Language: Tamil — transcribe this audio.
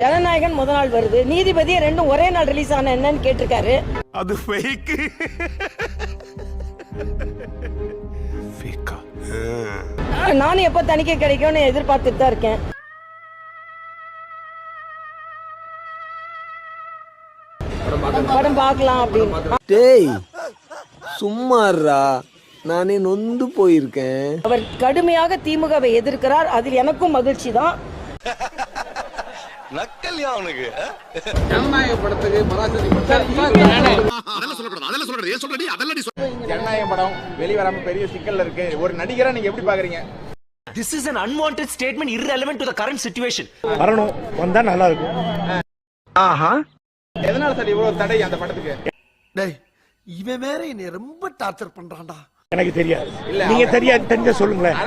ஜனநாயகன் முதல் நாள் வருது, நீதிபதி ரெண்டும் ஒரே நாள் ரிலீஸ் ஆன என்னன்னு கேட்டிருக்காரு. அது ஃபேக். நானும் எப்ப தணிக்கை கிடைக்கும்னு எதிர்பார்த்துட்டு தான் இருக்கேன். படம் பார்க்கலாம் அப்படின்னு. டேய் சும்மாறா, நானே நொந்து போயிருக்கேன். அவர் கடுமையாக திமுகவை எதிர்க்கிறார், அதில் எனக்கும் மகிழ்ச்சி தான். நக்கல்யா அவனுக்கு. ஜனநாயக படத்துக்கு ஜனநாயக படம் வெளிவராம பெரிய சிக்கல்ல இருக்கு. ஒரு நடிகரா நீங்க எப்படி பாக்குறீங்க? This is an unwanted statement irrelevant to the current situation. வரணும், வந்தா நல்லா இருக்கும். ஆஹா, எதனால சார் இவ்வளவு தடை அந்த படத்துக்கு? டேய் இவன் வேற என்னை ரொம்ப டார்ச்சர் பண்றான்டா. எனக்கு தெரியாது, நீங்க தெரிஞ்ச சொல்லுங்களேன்.